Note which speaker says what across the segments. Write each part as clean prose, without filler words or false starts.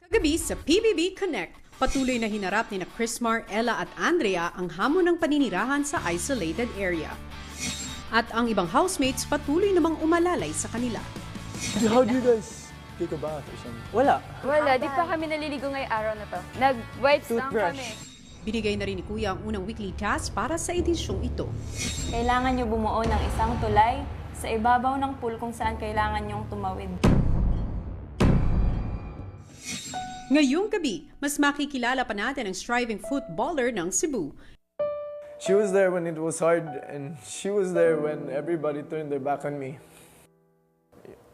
Speaker 1: Gabi sa PBB Connect, patuloy na hinarap ni na Chrismar, Ella at Andrea ang hamon ng paninirahan sa isolated area. At ang ibang housemates patuloy namang umalalay sa kanila.
Speaker 2: How do you guys take a bath or something?
Speaker 3: Wala.
Speaker 4: Wala, di pa kami naliligo ngayong araw na to. Nag-wipes lang
Speaker 3: Toothbrush.
Speaker 4: kami.
Speaker 1: Binigay na rin ni Kuya ang unang weekly task para sa edisyong ito.
Speaker 5: Kailangan nyo bumuo ng isang tulay sa ibabaw ng pool kung saan kailangan nyong tumawid.
Speaker 1: Ngayong gabi, mas makikilala pa natin ang striving footballer ng Cebu.
Speaker 2: She was there when it was hard, and she was there when everybody turned their back on me.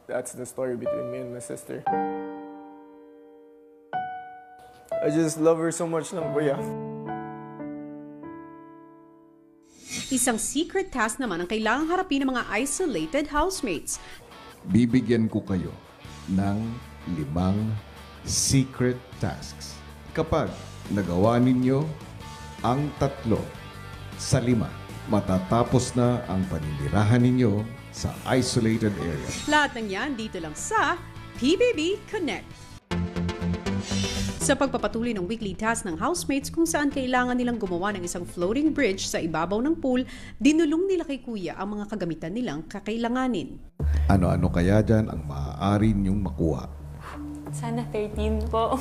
Speaker 2: That's the story between me and my sister. I just love her so much lang, kuya.
Speaker 1: Isang secret task naman ang kailangang harapin ng mga isolated housemates.
Speaker 6: Bibigyan ko kayo ng 5 secret tasks. Kapag nagawa ninyo ang 3 sa 5, matatapos na ang paninirahan ninyo sa isolated area.
Speaker 1: Lahat ng yan dito lang sa PBB Connect. Sa pagpapatuloy ng weekly task ng housemates kung saan kailangan nilang gumawa ng isang floating bridge sa ibabaw ng pool, dinulong nila kay Kuya ang mga kagamitan nilang kakailanganin.
Speaker 6: Ano-ano kaya dyan ang maaari ninyong makuha?
Speaker 5: Sana 13 po.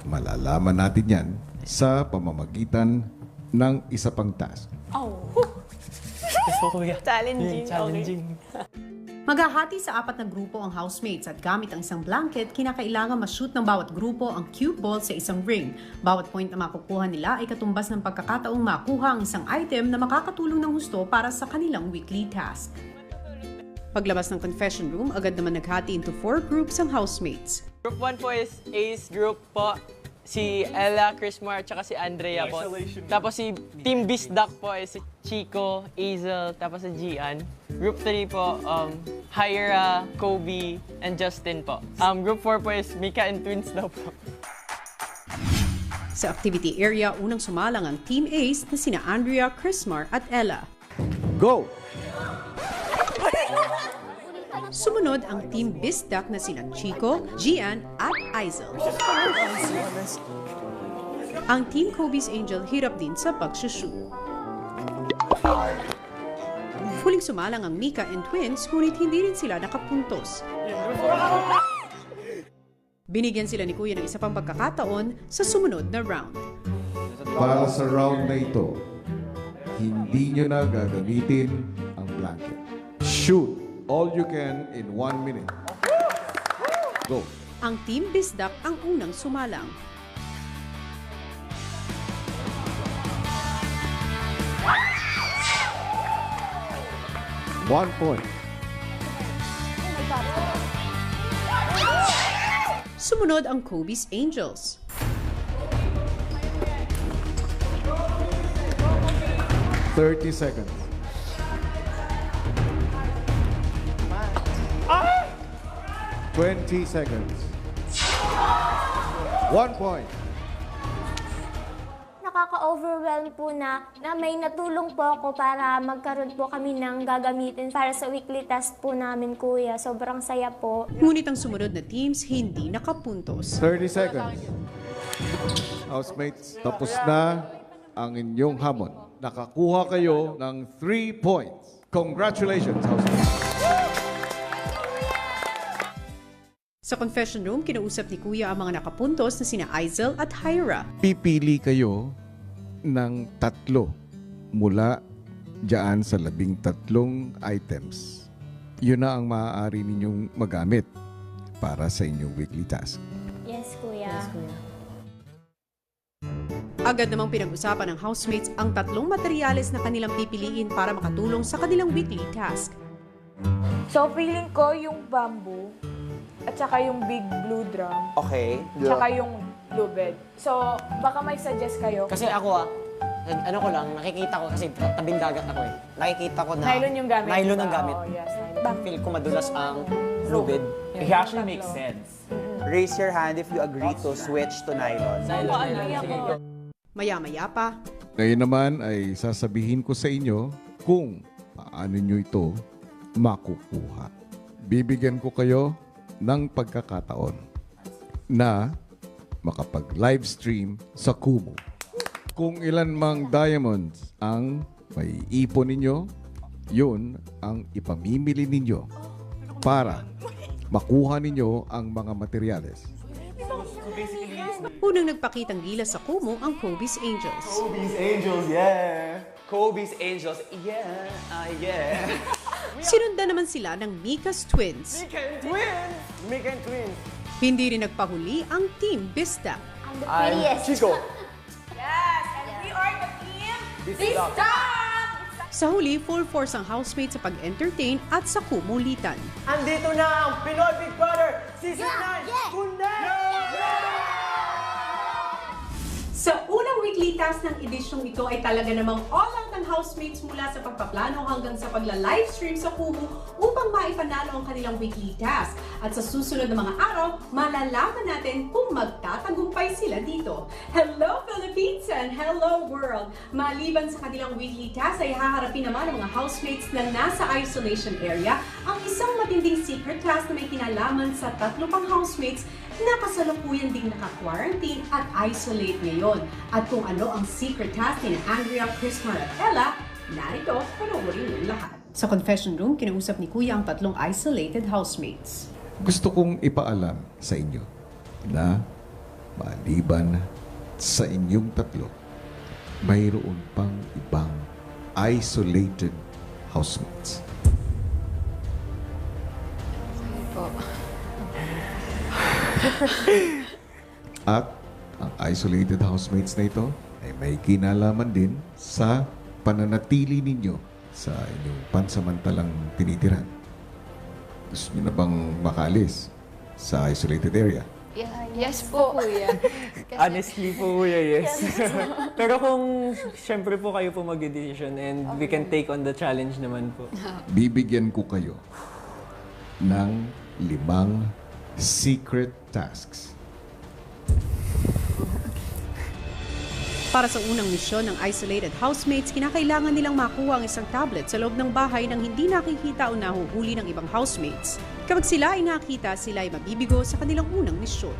Speaker 6: Malalaman natin yan sa pamamagitan ng isa pang task.
Speaker 5: Oh,
Speaker 3: Gusto ko, kuya.
Speaker 5: challenging.
Speaker 3: Challenging.
Speaker 1: Maghahati sa 4 na grupo ang housemates at gamit ang isang blanket, kinakailangan ma-shoot ng bawat grupo ang cue ball sa isang ring. Bawat point na makukuha nila ay katumbas ng pagkakataong makuha ang isang item na makakatulong ng husto para sa kanilang weekly task. Paglabas ng confession room, agad naman naghati into 4 groups ang housemates.
Speaker 3: Group 1 po is Ace Group po. Si Ella, Chrismar, at si Andrea po. Tapos si Team Bisdak po is si Chico, Azel, tapos si Gian. Group 3 po, Hyra, Kobe, and Justin po. Group 4 po is Mika and Twins daw po.
Speaker 1: Sa activity area, unang sumalang ang Team Ace na sina Andrea, Chrismar at Ella.
Speaker 6: Go!
Speaker 1: Sumunod ang Team Bisdak na sina Chico, Gian at Aizel. Ang Team Kobe's Angel hirap din sa pagsushoot. Huling sumalang ang Mika and Twins, ngunit hindi rin sila nakapuntos. Binigyan sila ni Kuya ng isa pang pagkakataon sa sumunod na round.
Speaker 6: Para sa round na ito, hindi nyo na gagamitin ang blanket. Shoot all you can in 1 minute. Go.
Speaker 1: Ang Team Bisdak ang unang sumalang.
Speaker 6: One point.
Speaker 1: Sumunod ang Kobe's Angels.
Speaker 6: $30 seconds. 20 seconds. 1 point.
Speaker 7: Nakaka-overwhelm po na may natulong po ako para magkaroon po kami ng gagamitin para sa weekly task po namin, kuya. Sobrang saya po.
Speaker 1: Ngunit ang sumunod na teams hindi nakapuntos.
Speaker 6: 30 seconds. Housemates, tapos na ang inyong hamon. Nakakuha kayo ng 3 points. Congratulations, housemates.
Speaker 1: Sa confession room, kinausap ni Kuya ang mga nakapuntos na sina Aizel at Hyra.
Speaker 6: Pipili kayo ng 3 mula dyan sa 13 items. Yun na ang maaari ninyong magamit para sa inyong weekly task.
Speaker 7: Yes, kuya.
Speaker 1: Agad namang pinag-usapan ng housemates ang 3 materyales na kanilang pipiliin para makatulong sa kanilang weekly task.
Speaker 4: So, feeling ko yung bamboo, at saka yung big blue drum,
Speaker 3: Okay.
Speaker 4: tsaka yung blue bed. So, baka may suggest kayo.
Speaker 8: Kasi ako ano ko lang, nakikita ko kasi tabing dagat ako eh. Nakikita ko na
Speaker 4: Nylon yung gamit.
Speaker 8: Nylon
Speaker 4: diba?
Speaker 8: ang gamit.
Speaker 4: Oh, yes, nylon.
Speaker 8: Feel ko madulas ang fluid.
Speaker 9: It actually makes sense. Raise your hand if you agree to switch to nylon.
Speaker 1: Maya-maya pa,
Speaker 6: Ngayon naman ay sasabihin ko sa inyo kung paano nyo ito makukuha. Bibigyan ko kayo ng pagkakataon na makapag-live stream sa Kumu. Kung ilan mang diamonds ang may ipon ninyo, yun ang ipamimili ninyo para makuha ninyo ang mga materyales.
Speaker 1: Unang nagpakitang gilas sa Kumu ang Kobe's Angels.
Speaker 2: Kobe's Angels, yeah.
Speaker 9: Kobe's Angels, yeah, yeah.
Speaker 1: Sinundan naman sila ng Mika's Twins.
Speaker 2: Mika and Twins.
Speaker 1: Hindi rin nagpahuli ang Team Bisdak.
Speaker 7: Ang the
Speaker 2: I'm
Speaker 7: prettiest.
Speaker 2: Chico.
Speaker 1: Sa huli, full force ang housemates sa pag-entertain at sa kumulitan.
Speaker 8: Andito na ang Pinoy Big Brother Season 9!
Speaker 1: Sa unang weekly task ng edisyong ito ay talaga namang all out ang housemates mula sa pagpaplano hanggang sa pagla-livestream sa Kumu upang maipanalo ang kanilang weekly task. At sa susunod na mga araw, malalaman natin kung magtatagumpay sila dito. Hello Philippines and hello world! Maliban sa kanilang weekly task ay haharapin naman ng mga housemates na nasa isolation area ang isang matinding secret task na may kinalaman sa 3 pang housemates na kasalukuyan ding naka-quarantine at isolate ngayon. At kung ano ang secret task ni Andrea, Chrismar at Ella, narito, panoorin yung lahat. Sa confession room, kinausap ni Kuya ang 3 isolated housemates.
Speaker 6: Gusto kong ipaalam sa inyo na maliban sa inyong 3, mayroon pang ibang isolated housemates. At ang isolated housemates na ito ay may kinalaman din sa pananatili ninyo sa inyong pansamantalang tinitirahan. Gusto niyo na bang makalis sa isolated area?
Speaker 5: Yes po, Kuya.
Speaker 3: Honestly po, Kuya, yes. Pero kung syempre po kayo po mag-decision and we can take on the challenge naman po.
Speaker 6: Bibigyan ko kayo ng 5 secret tasks.
Speaker 1: Para sa unang misyon ng isolated housemates, kinakailangan nilang makuha ang isang tablet sa loob ng bahay nang hindi nakikita o nahuhuli ng ibang housemates. Kapag sila ay nakita, sila ay mabibigo sa kanilang unang misyon.